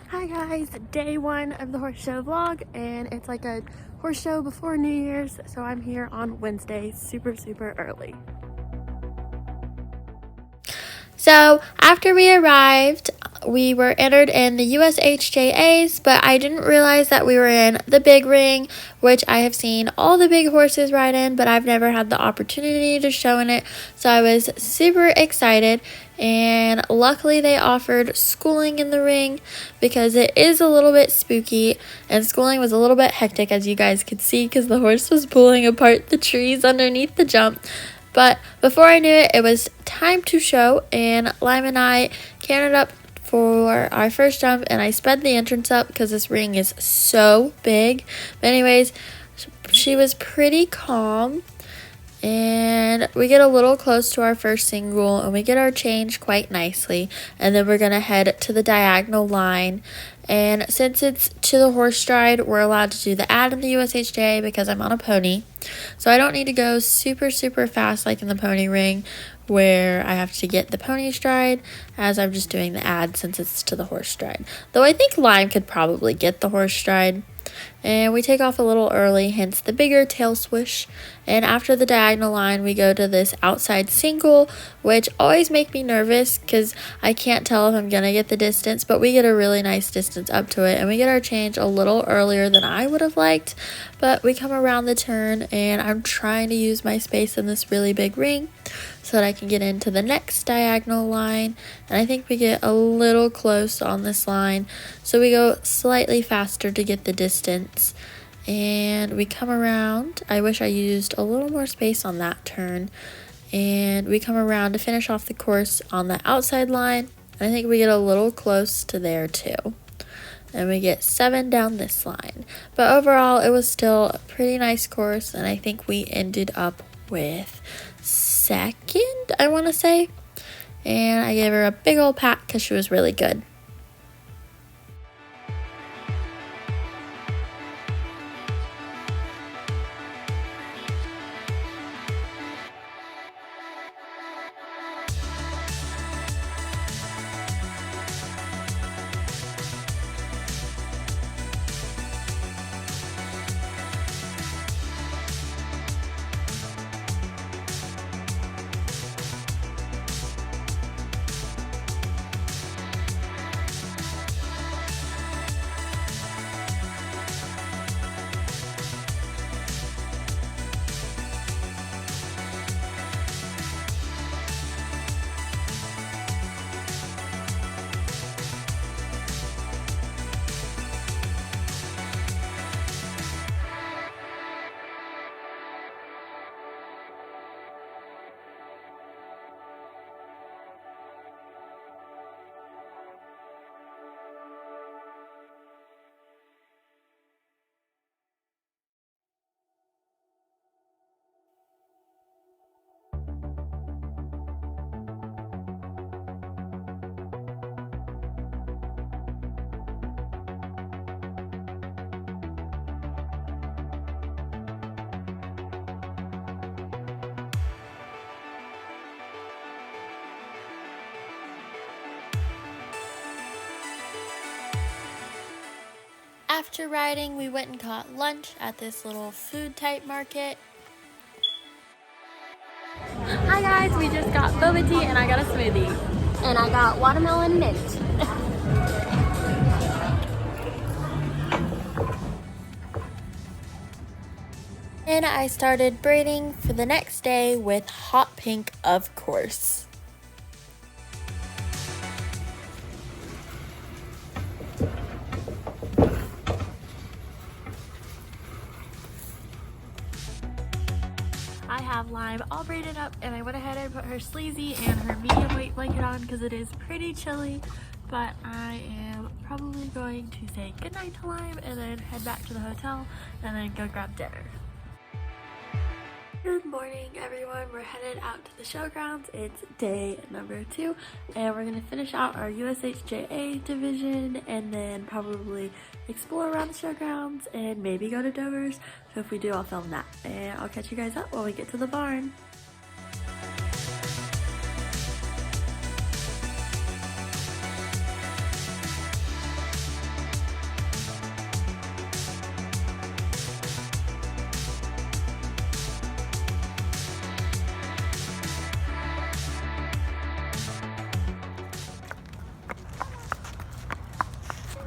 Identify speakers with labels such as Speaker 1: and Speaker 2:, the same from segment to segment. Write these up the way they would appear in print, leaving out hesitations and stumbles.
Speaker 1: Hi guys, day one of the horse show vlog, and it's like a horse show before New Year's, so I'm here on Wednesday super early. So after we arrived, we were entered in the USHJAs, but I didn't realize that we were in the big ring, which I have seen all the big horses ride in, but I've never had the opportunity to show in it. So I was super excited, and luckily they offered schooling in the ring because it is a little bit spooky, and schooling was a little bit hectic, as you guys could see, because the horse was pulling apart the trees underneath the jump. But before I knew it, it was time to show, and Lime and I cantered up for our first jump, and I sped the entrance up because this ring is so big. But anyways, she was pretty calm, and we get a little close to our first single, and we get our change quite nicely, and then we're going to head to the diagonal line. And since it's to the horse stride, we're allowed to do the ad in the USHJ because I'm on a pony. So I don't need to go super fast like in the pony ring where I have to get the pony stride, as I'm just doing the ad since it's to the horse stride. Though I think Lime could probably get the horse stride. And we take off a little early, hence the bigger tail swish. And after the diagonal line, we go to this outside single, which always make me nervous because I can't tell if I'm gonna get the distance, but we get a really nice distance up to it, and we get our change a little earlier than I would have liked. But we come around the turn, and I'm trying to use my space in this really big ring so that I can get into the next diagonal line. And I think we get a little close on this line, so we go slightly faster to get the distance. And we come around. I wish I used a little more space on that turn. And we come around to finish off the course on the outside line. I think we get a little close to there too. And we get 7 down this line. But overall, it was still a pretty nice course, and I think we ended up with second, I want to say. And I gave her a big old pat because she was really good. After riding, we went and caught lunch at this little food type market. Hi guys, we just got boba tea and I got a smoothie.
Speaker 2: And I got watermelon mint.
Speaker 1: And I started braiding for the next day with hot pink, of course. I have Lime all braided up, and I went ahead and put her sleazy and her medium weight blanket on because it is pretty chilly. But I am probably going to say goodnight to Lime and then head back to the hotel and then go grab dinner. Good morning, everyone. We're headed out to the showgrounds. It's day number 2, and we're gonna finish out our USHJA division and then probably explore around the showgrounds and maybe go to Dover's. So if we do, I'll film that, and I'll catch you guys up when we get to the barn.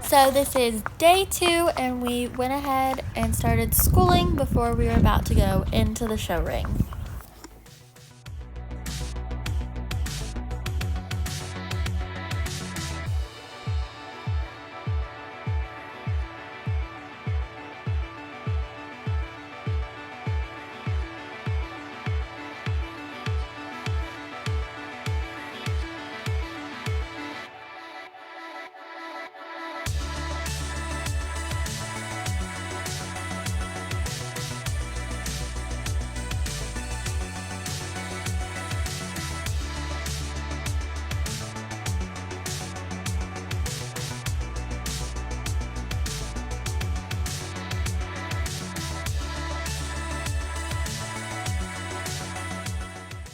Speaker 1: So this is day 2, and we went ahead and started schooling before we were about to go into the show ring.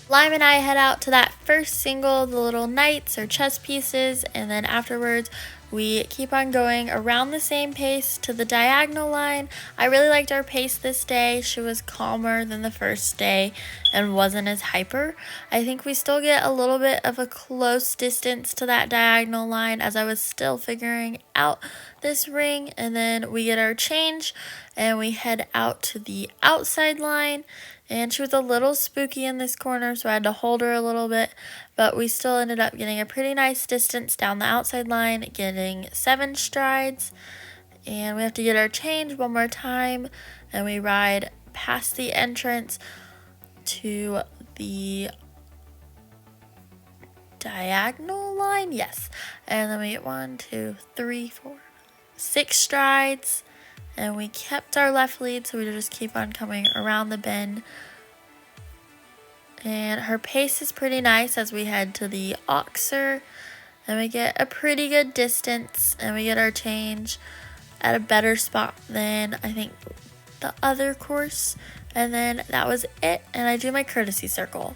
Speaker 1: Lime and I head out to that first single, the little knights or chess pieces, and then afterwards we keep on going around the same pace to the diagonal line. I really liked our pace this day. She was calmer than the first day and wasn't as hyper. I think we still get a little bit of a close distance to that diagonal line as I was still figuring out this ring, and then we get our change and we head out to the outside line. And she was a little spooky in this corner, so I had to hold her a little bit. But we still ended up getting a pretty nice distance down the outside line, getting 7 strides. And we have to get our change one more time. And we ride past the entrance to the diagonal line. Yes. And then we get 1, 2, 3, 4, 6 strides. And we kept our left lead, so we just keep on coming around the bend. And her pace is pretty nice as we head to the Oxer. And we get a pretty good distance, and we get our change at a better spot than I think the other course. And then that was it, and I do my courtesy circle.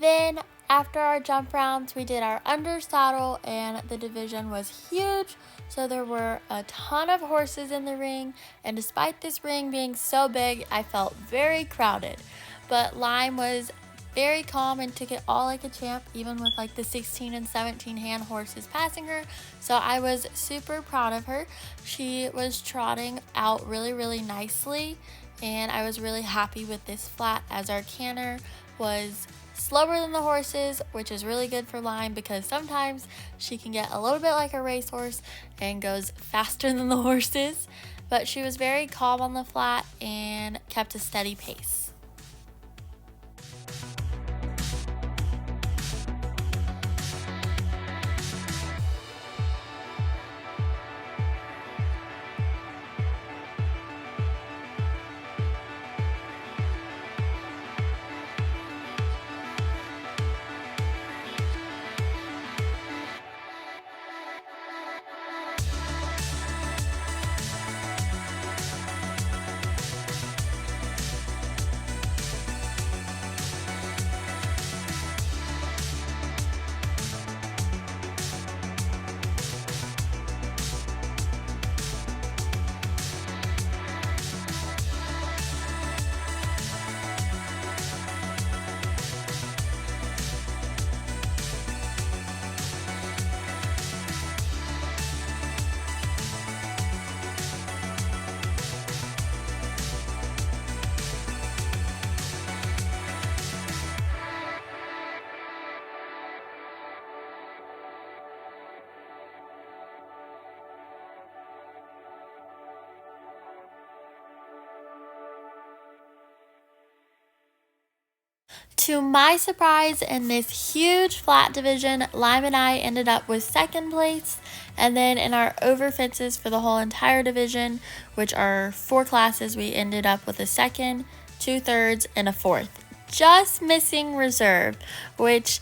Speaker 1: Then after our jump rounds, we did our under saddle, and the division was huge. So there were a ton of horses in the ring, and despite this ring being so big, I felt very crowded. But Lime was very calm and took it all like a champ, even with like the 16 and 17 hand horses passing her. So I was super proud of her. She was trotting out really, really nicely, and I was really happy with this flat, as our canter was slower than the horses, which is really good for Lime because sometimes she can get a little bit like a racehorse and goes faster than the horses. But she was very calm on the flat and kept a steady pace. To my surprise, in this huge flat division, Lime and I ended up with second place. And then in our over fences for the whole entire division, which are 4 classes, we ended up with a second, 2 thirds, and a fourth. Just missing reserve, which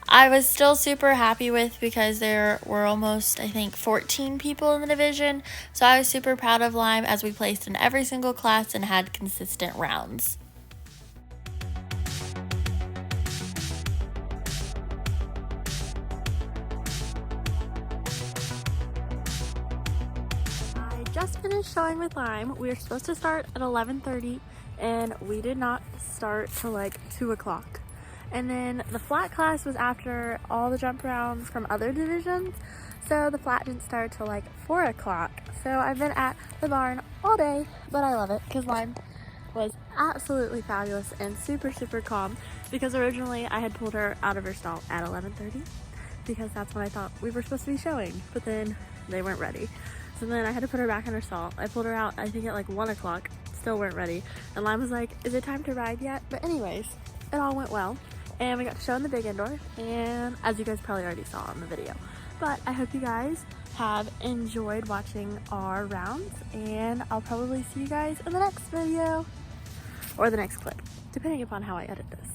Speaker 1: I was still super happy with because there were almost, I think, 14 people in the division. So I was super proud of Lime as we placed in every single class and had consistent rounds. Just finished showing with Lime. We were supposed to start at 11:30 and we did not start till like 2 o'clock. And then the flat class was after all the jump rounds from other divisions, so the flat didn't start till like 4 o'clock. So I've been at the barn all day, but I love it because Lime was absolutely fabulous and super, super calm, because originally I had pulled her out of her stall at 11:30 because that's when I thought we were supposed to be showing, but then they weren't ready. So then I had to put her back in her stall. I pulled her out, I think at like 1 o'clock, still weren't ready. And Lime was like, is it time to ride yet? But anyways, it all went well. And we got to show in the big indoor, and as you guys probably already saw in the video. But I hope you guys have enjoyed watching our rounds, and I'll probably see you guys in the next video, or the next clip, depending upon how I edit this.